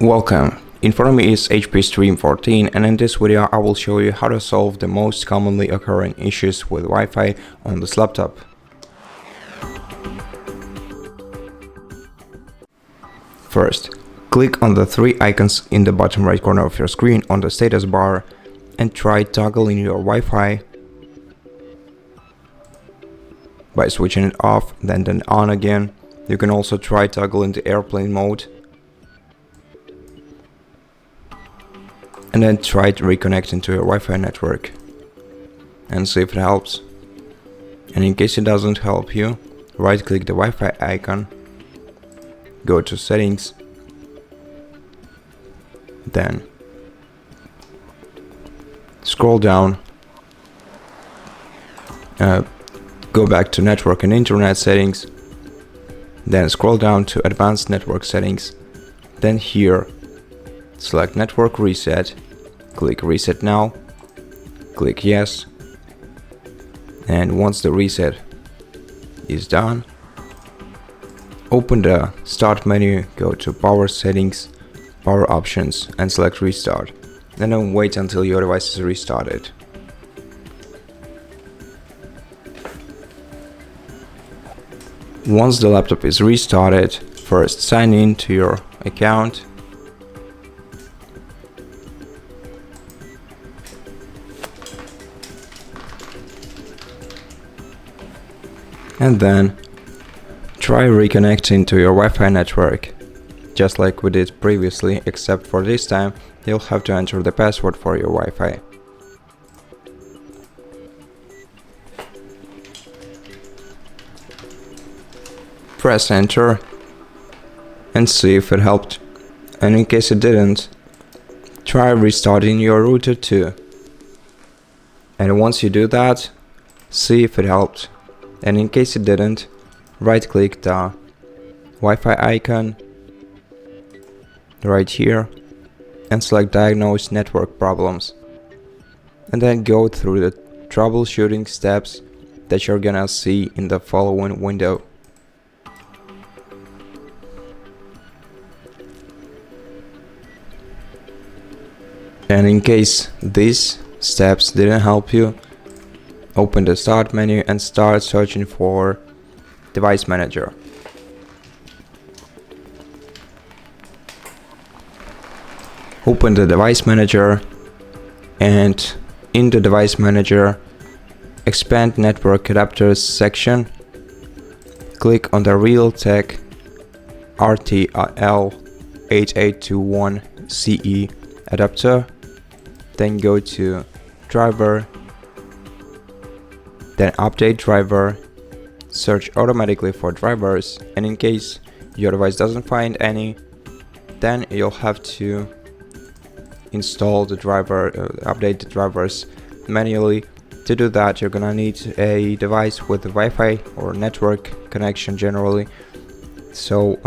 Welcome. In front of me is HP Stream 14, and in this video I will show you how to solve the most commonly occurring issues with Wi-Fi on this laptop. First, click on the three icons in the bottom right corner of your screen on the status bar and try toggling your Wi-Fi by switching it off, then on again. You can also try toggling the airplane mode and then try reconnecting to your Wi-Fi network and see if it helps. And in case it doesn't help you, right click the Wi-Fi icon, go to settings, then scroll down, go back to network and internet settings, then scroll down to advanced network settings, then here select network reset, click reset now, click yes, and once the reset is done, open the start menu, go to power settings, power options and select restart, and then wait until your device is restarted. Once the laptop is restarted, first sign in to your account, and then try reconnecting to your Wi-Fi network, just like we did previously, except for this time you'll have to enter the password for your Wi-Fi. Press enter and see if it helped, and in case it didn't, try restarting your router too. And once you do that, see if it helped, and in case it didn't, right click the Wi-Fi icon right here and select diagnose network problems, and then go through the troubleshooting steps that you're gonna see in the following window. And in case these steps didn't help you, open the start menu and start searching for device manager. Open the device manager, and in the device manager, expand network adapters section, click on the Realtek RTL8821CE adapter, then go to driver, then update driver, search automatically for drivers, and in case your device doesn't find any, then you'll have to install the driver, update the drivers manually. To do that, you're gonna need a device with a Wi-Fi or network connection generally. So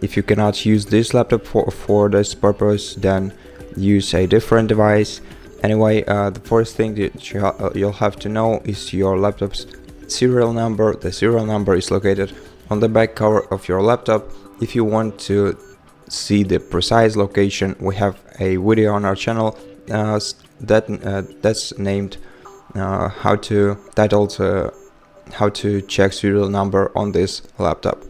if you cannot use this laptop for this purpose, then use a different device. Anyway, the first thing that you'll have to know is your laptop's serial number. The serial number is located on the back cover of your laptop. If you want to see the precise location, we have a video on our channel that's named how to check serial number on this laptop.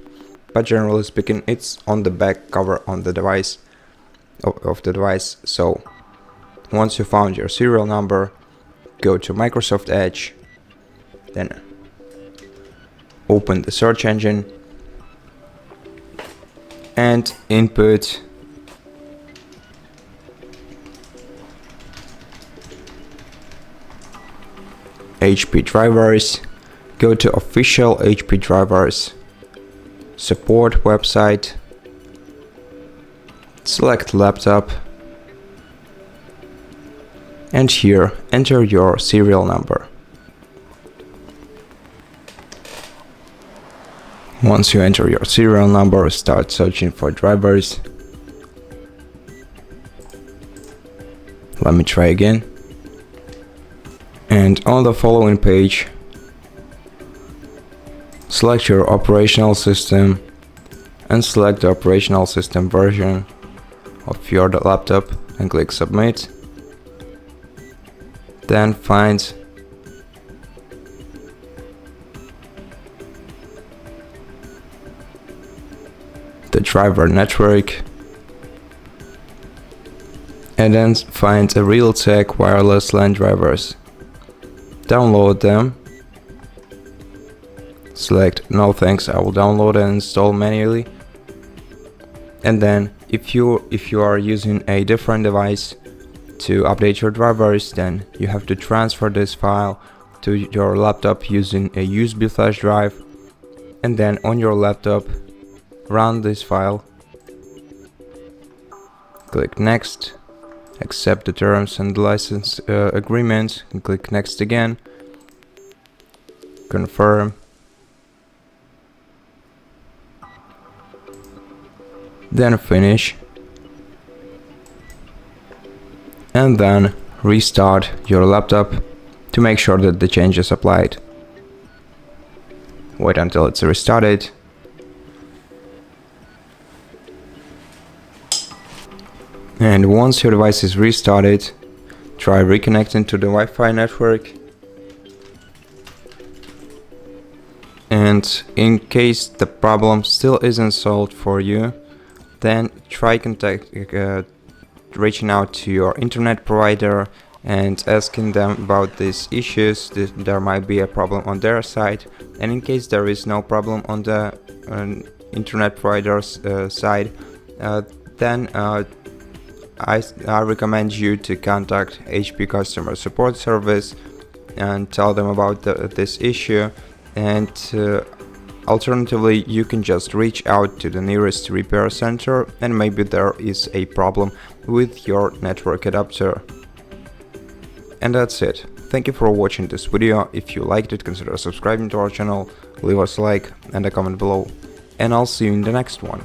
But generally speaking, it's on the back cover on the device of the device. So once you found your serial number, go to Microsoft Edge, then open the search engine and input HP drivers, go to official HP drivers support website, select laptop, and here enter your serial number. Once you enter your serial number, start searching for drivers. Let me try again. And on the following page, select your operational system and select the operational system version of your laptop and click submit. Then find the driver network and then find a Realtek wireless LAN drivers. Download them. Select no thanks, I will download and install manually. And then if you are using a different device to update your drivers, then you have to transfer this file to your laptop using a USB flash drive, and then on your laptop run this file. Click next, accept the terms and license agreement, and click next again, confirm, then finish, and then restart your laptop to make sure that the change is applied. Wait until it's restarted. And once your device is restarted, try reconnecting to the Wi-Fi network. And in case the problem still isn't solved for you, then try reaching out to your internet provider and asking them about these issues. There might be a problem on their side, and in case there is no problem on the internet provider's side, then I recommend you to contact HP customer support service and tell them about this issue. And alternatively, you can just reach out to the nearest repair center, and maybe there is a problem with your network adapter. And that's it. Thank you for watching this video. If you liked it, consider subscribing to our channel, leave us a like and a comment below, and I'll see you in the next one.